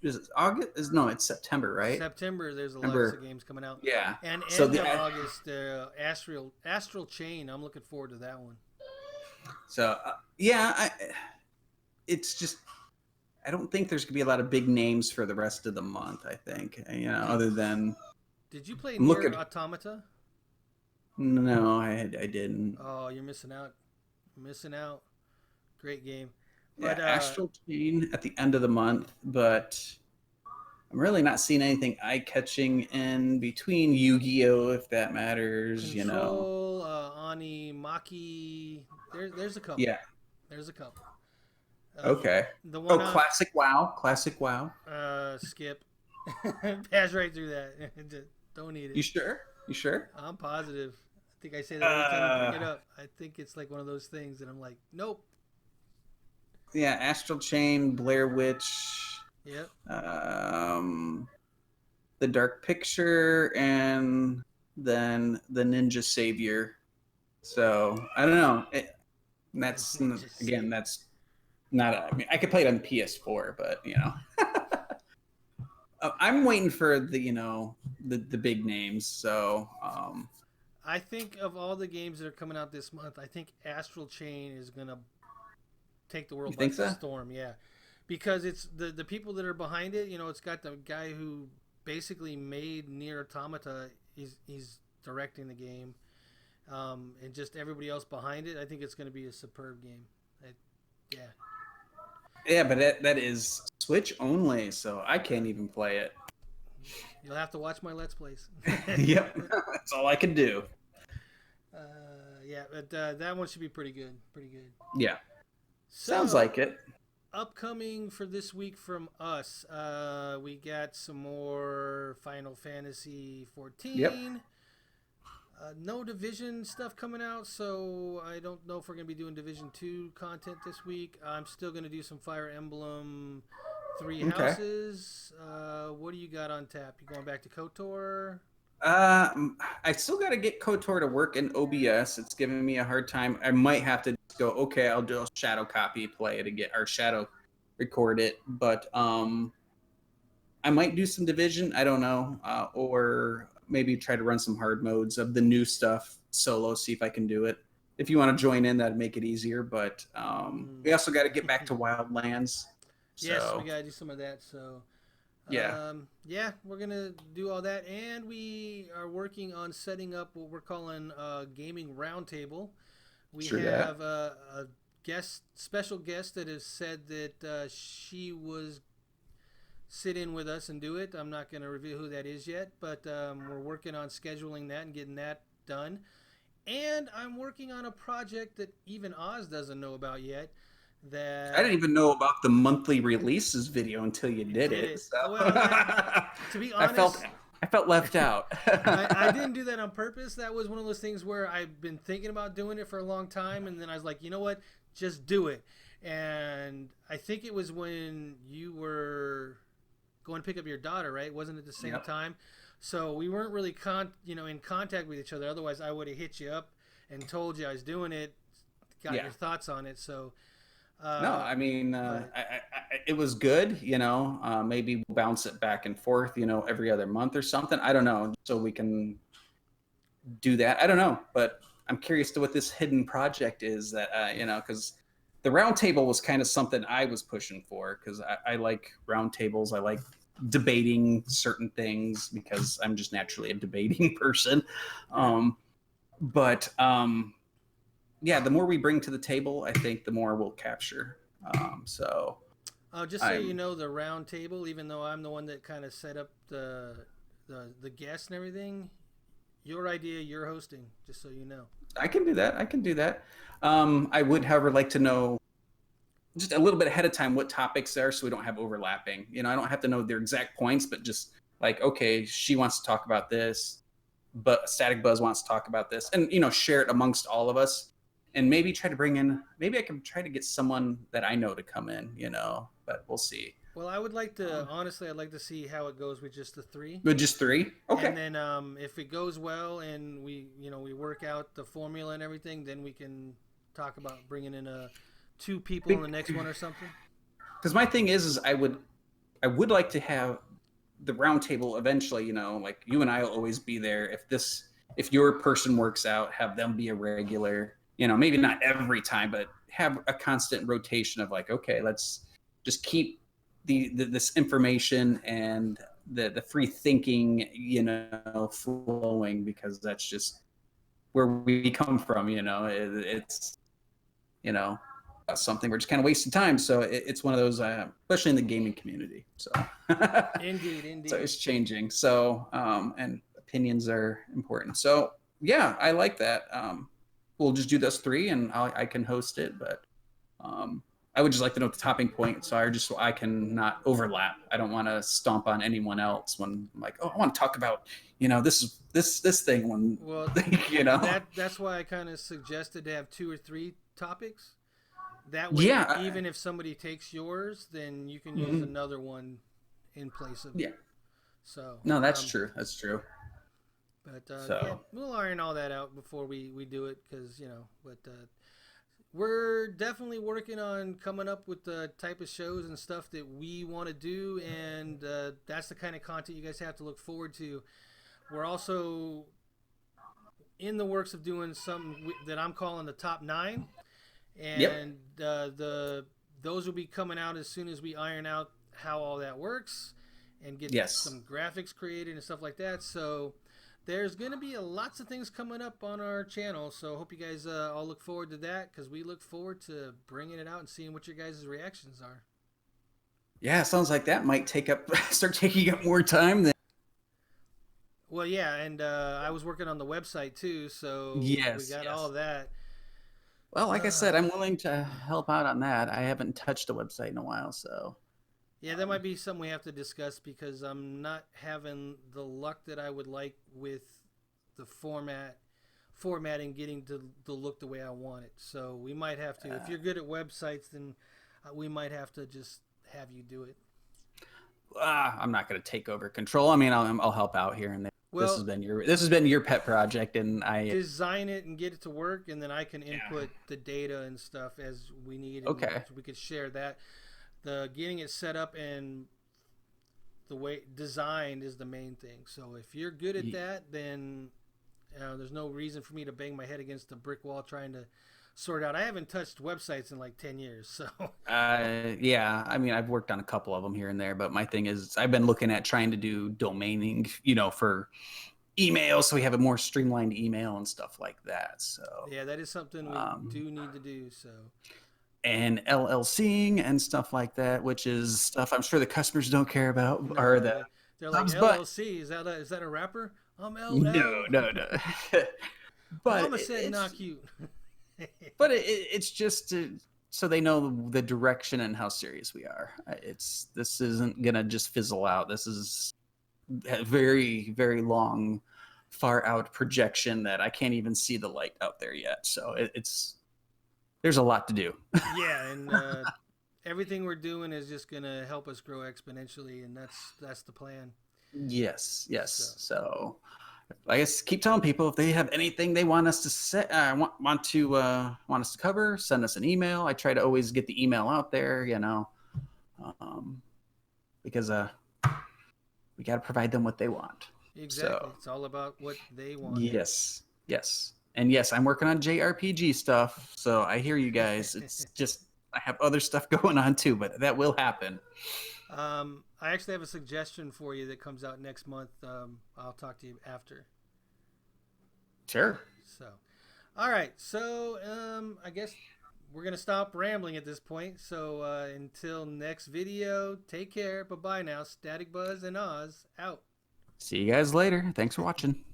is it August? No, it's September, right? September. There's a lot of games coming out. Yeah. And end of August, Astral Chain. I'm looking forward to that one. So it's just I don't think there's gonna be a lot of big names for the rest of the month. I think other than. Did you play Nier Automata? No, I didn't. Oh, you're missing out. Great game. But, Astral Chain at the end of the month, but I'm really not seeing anything eye-catching in between Yu-Gi-Oh, if that matters. Control, Ani, Maki. There's a couple. Yeah. There's a couple. Okay. The one Classic WoW. Skip. Pass right through that. Don't need it. You sure? I'm positive. I think I say that every time you bring it up. I think it's like one of those things that I'm like, nope. Yeah, Astral Chain, Blair Witch. Yep. The Dark Picture, and then the Ninja Savior. So I don't know. That's not. I mean, I could play it on PS4, but I'm waiting for the big names. So I think of all the games that are coming out this month, I think Astral Chain is gonna take the world by storm. Yeah, because it's the people that are behind it. It's got the guy who basically made Nier Automata. He's directing the game, and just everybody else behind it. I think it's going to be a superb game. Yeah, but that is Switch only, so I can't even play it. You'll have to watch my Let's Plays. Yep, that's all I can do. Yeah, but that one should be pretty good. Yeah. So, sounds like it. Upcoming for this week from us, we got some more Final Fantasy 14. Yep. No Division stuff coming out, so I don't know if we're going to be doing Division 2 content this week. I'm still going to do some Fire Emblem 3 Houses. What do you got on tap? You going back to KOTOR? I still got to get KOTOR to work in OBS. It's giving me a hard time. I might have to go, okay, I'll do a shadow copy, play it again, or shadow record it. But I might do some Division. I don't know, or maybe try to run some hard modes of the new stuff solo. See if I can do it. If you want to join in, that'd make it easier. But we also got to get back to Wildlands. Yes, So we gotta do some of that. So yeah, yeah, we're gonna do all that, and we are working on setting up what we're calling a gaming roundtable. We sure have that. a special guest that has said that she was sit in with us and do it. I'm not going to reveal who that is yet, but we're working on scheduling that and getting that done. And I'm working on a project that even Oz doesn't know about yet. I That didn't even know about the monthly releases video until you did did it. it So well. To be I felt honest, I felt left out. I didn't do that on purpose. That was one of those things where I've been thinking about doing it for a long time, and then I was like, you know what, just do it. And I think it was when you were going to pick up your daughter, right? Wasn't it the same Yep. time? So we weren't really in contact with each other. Otherwise, I would have hit you up and told you I was doing it, got Yeah. your thoughts on it. So No, I mean, but it was good. Maybe we'll bounce it back and forth. Every other month or something. I don't know, so we can do that. I don't know, but I'm curious to what this hidden project is that because the round table was kind of something I was pushing for because I like round tables. I like debating certain things because I'm just naturally a debating person. But yeah, the more we bring to the table, I think the more we'll capture. So just so you I'm know, the round table, even though I'm the one that kind of set up the guests and everything, your idea, you're hosting. Just so you know. I can do that. I can do that. I would, however, like to know just a little bit ahead of time what topics there, so we don't have overlapping. I don't have to know their exact points, but just like, okay, she wants to talk about this, but Static Buzz wants to talk about this, and share it amongst all of us, and maybe try to bring in. Maybe I can try to get someone that I know to come in. But we'll see. Well, I would like to honestly. I'd like to see how it goes with just the three, But just three, and okay. then if it goes well and we work out the formula and everything, then we can talk about bringing in two people in the next one or something. Because my thing is I would like to have the round table eventually. Like you and I will always be there. If your person works out, have them be a regular. Maybe not every time, but have a constant rotation of like, okay, let's just keep this information and the free thinking, flowing, because that's just where we come from. It's something we're just kind of wasting time. So it's one of those, especially in the gaming community. So Indeed, so indeed. it's changing. So and opinions are important. So yeah, I like that. We'll just do those three, and I can host it. But I would just like to know the topping point, so I can not overlap. I don't want to stomp on anyone else when I'm like, oh, I want to talk about this thing when Well, that's why I kind of suggested to have two or three topics. That way, Yeah. even if somebody takes yours, then you can use Mhm. another one in place of it. Yeah. So No, that's true. That's true. but yeah, So we'll iron all that out before we do it, because But we're definitely working on coming up with the type of shows and stuff that we want to do, and that's the kind of content you guys have to look forward to. We're also in the works of doing something that I'm calling the top nine, yep. and those will be coming out as soon as we iron out how all that works and get Yes. some graphics created and stuff like that. So there's going to be lots of things coming up on our channel. So hope you guys all look forward to that, because we look forward to bringing it out and seeing what your guys' reactions are. Yeah, sounds like that might start taking up more time than. Well, yeah, and I was working on the website too, so we Yes, got all yes. of that. Well, like I Uh, said, I'm willing to help out on that. I haven't touched a website in a while, so. Yeah, that might be something we have to discuss, because I'm not having the luck that I would like with the formatting getting to the look the way I want it. So we might have to. If you're good at websites, then we might have to just have you do it. I'm not going to take over control. I mean, I'll help out here and there. Well, this has been your pet project, and I design it and get it to work, and then I can yeah. input the data and stuff as we need, and Okay. we could share that. The getting it set up and the way designed is the main thing. So if you're good at that, then there's no reason for me to bang my head against a brick wall trying to sort out. I haven't touched websites in like 10 years, so Yeah, I mean, I've worked on a couple of them here and there, but my thing is, I've been looking at trying to do domaining, for email, so we have a more streamlined email and stuff like that. So, yeah, that is something we do need to do. So, and LLCing and stuff like that, which is stuff I'm sure the customers don't care about, or no, the they're like subs, but LLC. Is that a rapper? I'm no, LL. no, no. But Mama said not cute. but it's just so they know the direction and how serious we are. This isn't gonna just fizzle out. This is a very, very long, far out projection that I can't even see the light out there yet. So there's a lot to do. Yeah, and everything we're doing is just gonna help us grow exponentially, and that's the plan. Yes. So I guess keep telling people if they have anything they want us to say, want us to cover, send us an email. I try to always get the email out there, because we got to provide them what they want. Exactly. So, it's all about what they want. yes, and yes, I'm working on JRPG stuff. So I hear you guys. It's just I have other stuff going on too, but that will happen. I actually have a suggestion for you that comes out next month. I'll talk to you after. Sure. So, all right. So, I guess we're gonna stop rambling at this point. So, until next video, take care. Bye bye now. Static Buzz and Oz out. See you guys later. Thanks for watching.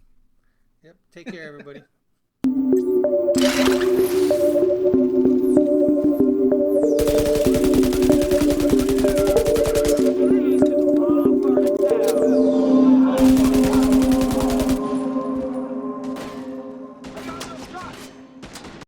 Yep. Take care, everybody.